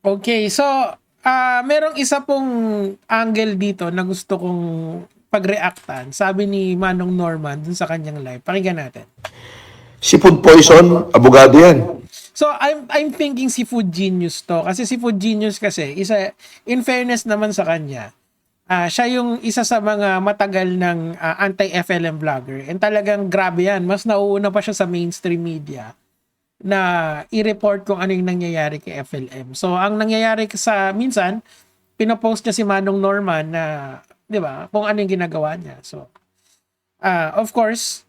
Okay, so merong isa pong angle dito na gusto kong pag-reactan. Sabi ni Manong Norman dun sa kanyang live. Pakinggan natin. Si food poison, abogado yan. So I'm thinking si Food Genius to kasi si Food Genius kasi isa in fairness naman sa kanya. Siya yung isa sa mga matagal ng anti-FLM vlogger and talagang grabe yan. Mas nauuna pa siya sa mainstream media na i-report kung ano yung nangyayari kay FLM. So ang nangyayari sa minsan pinopost niya si Manong Norman na 'di ba kung ano yung ginagawa niya. So of course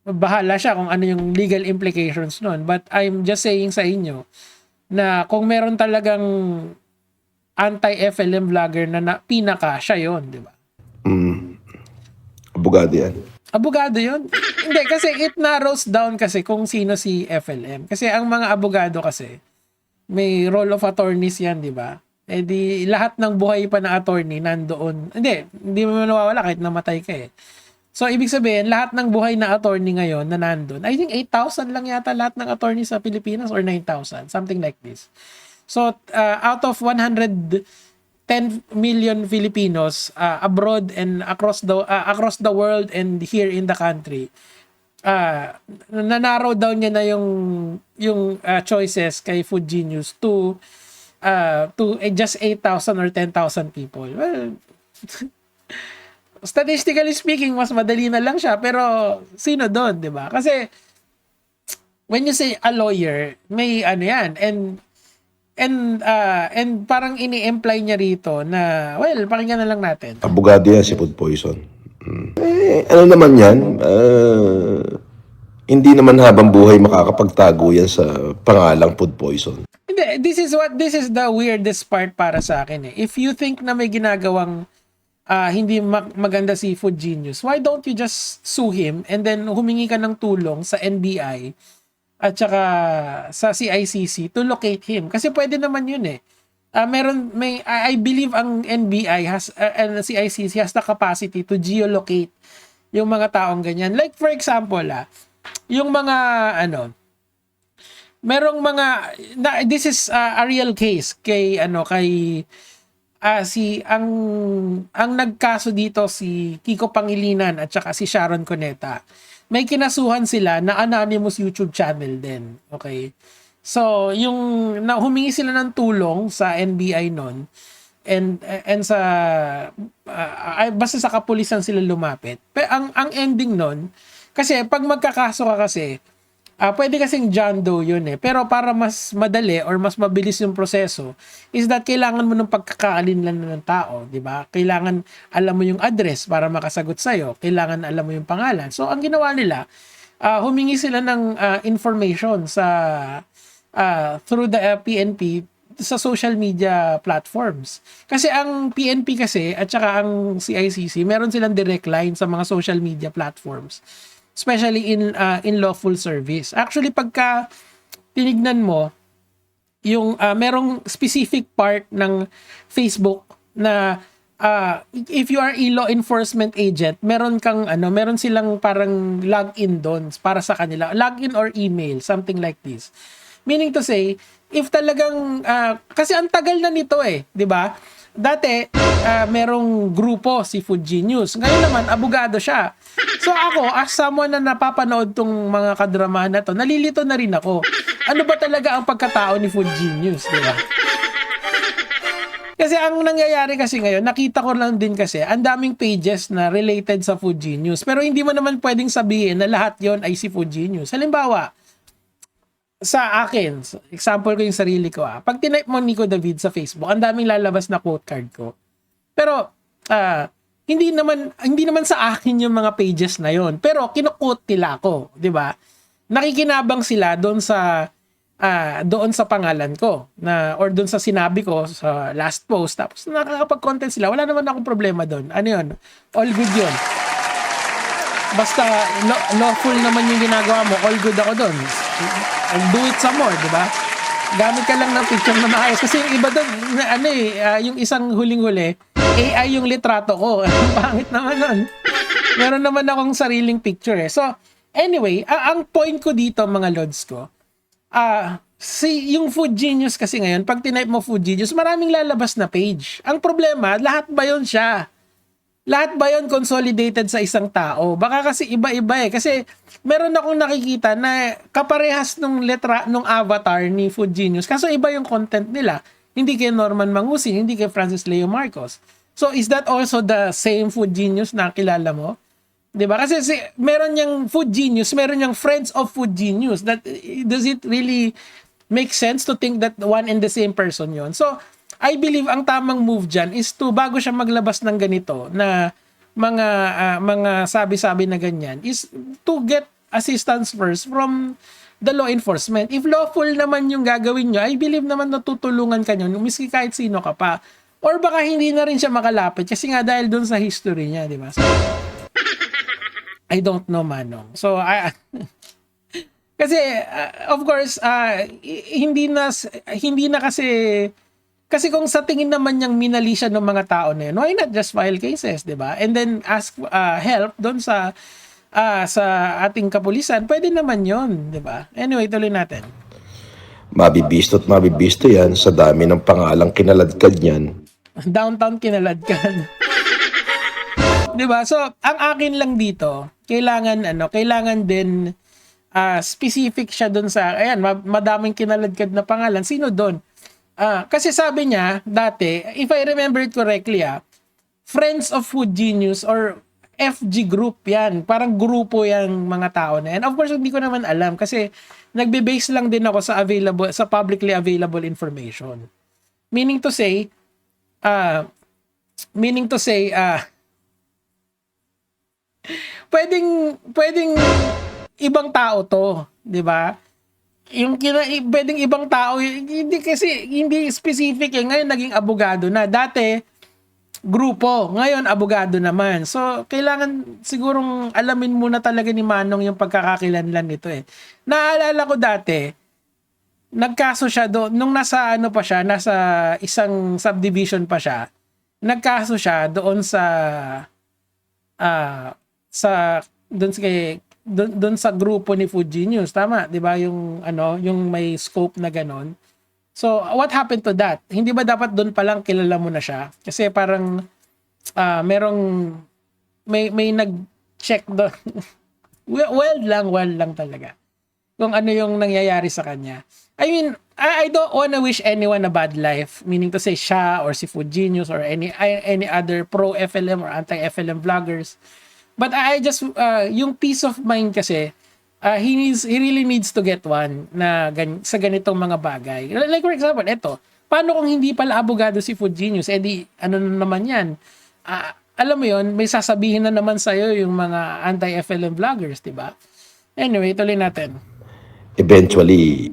bahala siya kung ano yung legal implications nun. But I'm just saying sa inyo na kung meron talagang anti-FLM vlogger na pinaka, siya yon, di ba? Abogado yan. Abogado yon. Hindi, kasi it narrows down kasi kung sino si FLM. Kasi ang mga abogado kasi, may role of attorneys yan, di ba? Eh di, lahat ng buhay pa na attorney nandoon. Hindi mo nawawala kahit namatay ka eh. So, ibig sabihin, lahat ng buhay na attorney ngayon na nandun, I think 8,000 lang yata lahat ng attorney sa Pilipinas or 9,000, something like this. So, out of 110 million Filipinos abroad and across the world and here in the country, na-narrow down niya na yung choices kay Food Genius to just 8,000 or 10,000 people. Well, statistically speaking, mas madali na lang siya. Pero, sino doon, di ba? Kasi, when you say a lawyer, may ano yan. And parang ini-imply niya rito na, well, pakinggan na lang natin. Abogado yan si food poison. Ano naman yan? Hindi naman habang buhay makakapagtago yan sa pangalang food poison. Hindi, this is the weirdest part para sa akin eh. If you think na may ginagawang hindi maganda si Food Genius, why don't you just sue him and then humingi ka ng tulong sa NBI at saka sa CICC to locate him? Kasi pwede naman yun eh. I believe ang NBI and the CICC has the capacity to geolocate yung mga taong ganyan. Like for example, yung mga merong mga this is a real case kay ang nagkaso dito si Kiko Pangilinan at saka si Sharon Cuneta. May kinasuhan sila na anonymous YouTube channel din. Okay? So, yung humingi sila ng tulong sa NBI noon and sa basta sa kapulisan sila lumapit. Pero ang ending noon kasi pag magkakaso ka kasi pwede kasing John Doe yun eh. Pero para mas madali or mas mabilis yung proseso is that kailangan mo ng pagkakaalinlan ng tao, di ba? Kailangan alam mo yung address para makasagot sa'yo. Kailangan alam mo yung pangalan. So, ang ginawa nila, humingi sila ng information sa through the PNP sa social media platforms. Kasi ang PNP kasi at saka ang CICC, meron silang direct line sa mga social media platforms, especially in lawful service. Actually, pagka tinignan mo, yung merong specific part ng Facebook na if you are a law enforcement agent, meron silang parang login doon para sa kanila. Login or email, something like this. Meaning to say, if talagang kasi ang tagal na nito eh, 'di ba? Dati, merong grupo si Food Genius. Ngayon naman, abogado siya. So ako, as someone na napapanood tong mga kadramahan na to, nalilito na rin ako. Ano ba talaga ang pagkatao ni Food Genius, di ba? Kasi ang nangyayari kasi ngayon, nakita ko lang din kasi, ang daming pages na related sa Food Genius. Pero hindi mo naman pwedeng sabihin na lahat yon ay si Food Genius. Halimbawa, sa akin, example ko yung sarili ko pag tinype mo Nico David sa Facebook, ang daming lalabas na quote card ko. Pero, hindi naman sa akin yung mga pages na yon. Pero, kino-quote nila ako, di ba? Nakikinabang sila doon sa pangalan ko, or doon sa sinabi ko sa last post. Tapos, nakakapag-content sila. Wala naman akong problema doon. Ano yun? All good yun. Basta lawful naman yung ginagawa mo, all good ako doon. Do it some more, di ba? Gamit ka lang ng picture na maayos. Kasi yung iba doon, yung isang huling-huli, AI yung litrato ko. Pangit naman nun. Meron naman akong sariling picture eh. So, anyway, ang point ko dito, mga lods ko, yung Food Genius kasi ngayon, pag tinype mo Food Genius, maraming lalabas na page. Ang problema, lahat ba yun siya? Lahat ba yun consolidated sa isang tao? Baka kasi iba-iba eh. Kasi meron akong nakikita na kaparehas nung letra, nung avatar ni Food Genius. Kaso iba yung content nila. Hindi kay Norman Mangusin, hindi kay Francis Leo Marcos. So is that also the same Food Genius na kilala mo? 'Di ba? Kasi meron yang Food Genius, meron yang Friends of Food Genius. Does it really make sense to think that one and the same person yon? So I believe ang tamang move dyan is to, bago siya maglabas ng ganito na mga sabi-sabi na ganyan, is to get assistance first from the law enforcement. If lawful naman yung gagawin nyo, I believe naman natutulungan ka nyo, miski kahit sino ka pa. Or baka hindi na rin siya makalapit kasi nga dahil dun sa history niya, di ba? So, I don't know, Manong. So, kasi of course hindi na kasi kung sa tingin naman niyang minali siya ng mga tao na yun, why not just file cases, 'di ba? And then ask help doon sa ating kapulisan, pwede naman 'yon, 'di ba? Anyway, tuloy natin. Mabibisto yan sa dami ng pangalang kinaladkad niyan. Downtown kinaladkan. 'Di ba? So, ang akin lang dito, kailangan din specific siya doon sa, ayan, madaming kinaladkad na pangalan. Sino doon? Kasi sabi niya, dati, if I remember it correctly, Friends of Food Genius or FG group yan. Parang grupo yung mga tao na yan. Of course, hindi ko naman alam kasi nagbe-base lang din ako sa publicly available information. Meaning to say, pwedeng ibang tao to, 'di ba? Yung pwedeng ibang tao, hindi specific eh. Ngayon naging abogado na. Dati grupo, ngayon abogado naman. So kailangan sigurong alamin muna talaga ni Manong yung pagkakakilanlan nito eh. Naalala ko dati, nagkaso siya doon nung nasa isang subdivision pa siya. Nagkaso siya doon doon sa grupo ni Food Genius, tama, 'di ba? Yung may scope na ganon. So, what happened to that? Hindi ba dapat doon pa lang kilala mo na siya? Kasi parang may nag-check doon. Wild lang talaga. Kung ano yung nangyayari sa kanya. I mean, I don't wanna wish anyone a bad life, meaning to say siya or si Food Genius or any other pro FLM or anti FLM vloggers. But I just yung peace of mind kasi he really needs to get one na sa ganitong mga bagay. Like for example, eto, paano kung hindi pala abogado si Food Genius? Eh di, ano na naman yan? Alam mo yon, may sasabihin na naman sa'yo yung mga anti-FLM vloggers, di ba? Anyway, tuloy natin. Eventually,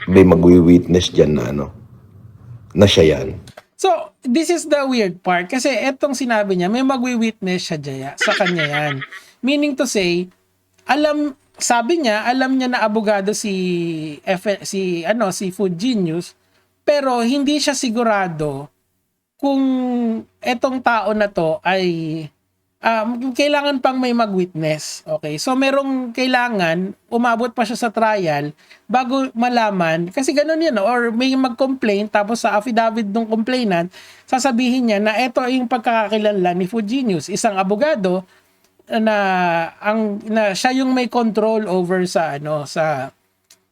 may magwi-witness dyan na siya yan. So, this is the weird part kasi etong sinabi niya, may magwi-witness siya sa kanya yan. Meaning to say, alam niya na abogado si Food Genius, pero hindi siya sigurado kung etong tao na to ay kailangan pang may mag-witness. Okay? So, merong kailangan, umabot pa siya sa trial bago malaman, kasi ganun yun, or may mag-complain, tapos sa affidavit ng complainant, sasabihin niya na ito yung pagkakakilanlan ni Food Genius, isang abogado na siya yung may control over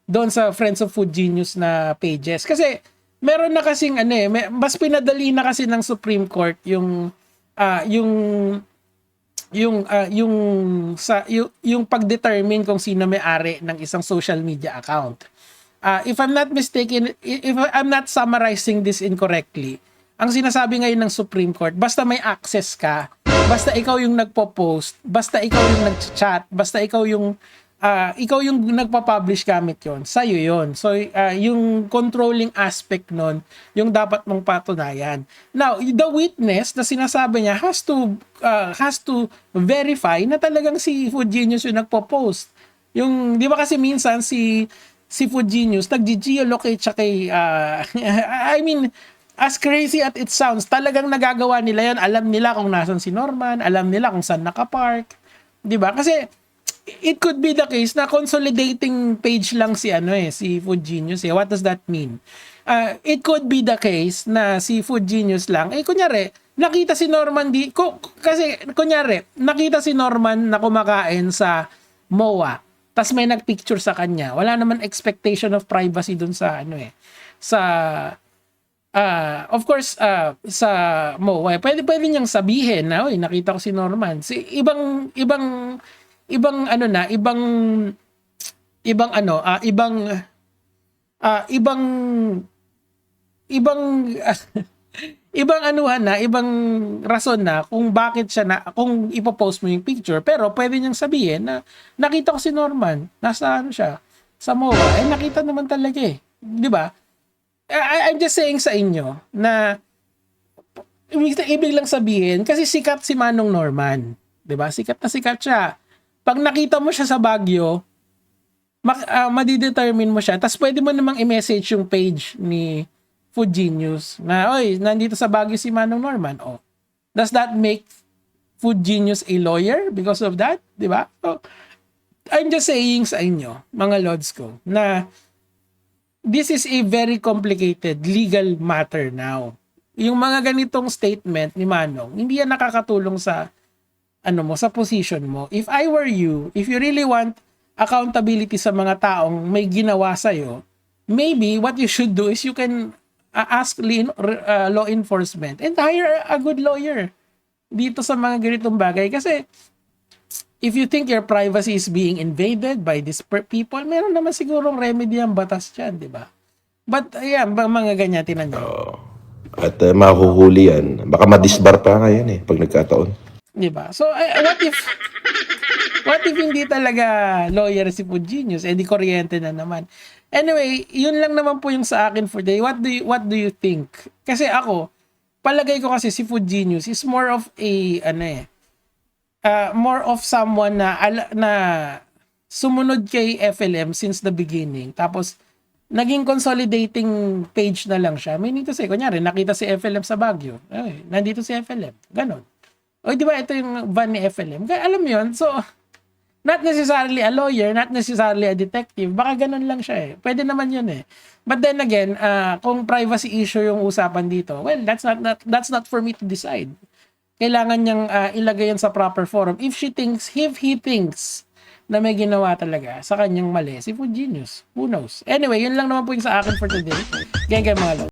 doon sa Friends of Food Genius na pages. Kasi, meron na kasing mas pinadali na kasi ng Supreme Court yung pag-determine kung sino may-ari ng isang social media account. If I'm not mistaken, if I'm not summarizing this incorrectly, ang sinasabi ngayon ng Supreme Court, basta may access ka, basta ikaw yung nagpo-post, basta ikaw yung nag-chat, basta ikaw yung nagpa-publish gamit yon, sa'yo yon. So, yung controlling aspect nun, yung dapat mong patunayan. Now, the witness na sinasabi niya has to verify na talagang si Food Genius yung nagpo-post. Yung, di ba kasi minsan si Food Genius, nag-geolocate siya kay, I mean, as crazy as it sounds, talagang nagagawa nila yan. Alam nila kung nasan si Norman, alam nila kung saan nakapark. Di ba? Kasi, it could be the case na consolidating page lang si si Food Genius eh. What does that mean? It could be the case na si Food Genius lang kunyari nakita si Norman kasi kunyari nakita si Norman na kumakain sa MOA tas may nagpicture sa kanya, wala naman expectation of privacy dun sa sa of course sa MOA pwede niyang sabihin na nakita ko si Norman, ibang ibang rason na kung bakit kung ipopost mo yung picture, pero pwede niyang sabihin na nakita ko si Norman, nasa siya, sa MOA, nakita naman talaga di ba? I'm just saying sa inyo na ibig lang sabihin, kasi sikat si Manong Norman, di ba? Sikat na sikat siya. Pag nakita mo siya sa Baguio, madidetermine mo siya, tapos pwede mo namang i-message yung page ni Food Genius na, nandito sa Baguio si Manong Norman. Does that make Food Genius a lawyer because of that? Di ba? So, I'm just saying sa inyo, mga lords ko, na this is a very complicated legal matter now. Yung mga ganitong statement ni Manong, hindi yan nakakatulong sa sa position mo. If I were you, if you really want accountability sa mga taong may ginawa sa'yo, maybe what you should do is you can ask law enforcement and hire a good lawyer dito sa mga ganitong bagay. Kasi if you think your privacy is being invaded by these people, meron naman sigurong remedy ang batas dyan, di ba? But ayan, mga ganyan, tinan nyo. At mahuhuli yan. Baka madisbar pa nga yan pag nagkataon. Di ba? So, what if hindi talaga lawyer si Food Genius? Di kuryente na naman. Anyway, yun lang naman po yung sa akin for today. What do you think? Kasi ako, palagay ko kasi si Food Genius is more of a more of someone na sumunod kay FLM since the beginning. Tapos naging consolidating page na lang siya. Meaning to say, kunyari, nakita si FLM sa Baguio. Nandito si FLM. Ganon. Di ba ito yung van ni FLM? Alam mo yun? So, not necessarily a lawyer, not necessarily a detective. Baka ganun lang siya Pwede naman yun But then again, kung privacy issue yung usapan dito, well, that's not for me to decide. Kailangan niyang ilagay yan sa proper forum. If he thinks na may ginawa talaga sa kanyang mali, si Food Genius, who knows? Anyway, yun lang naman po yung sa akin for today. Ganyan mga love.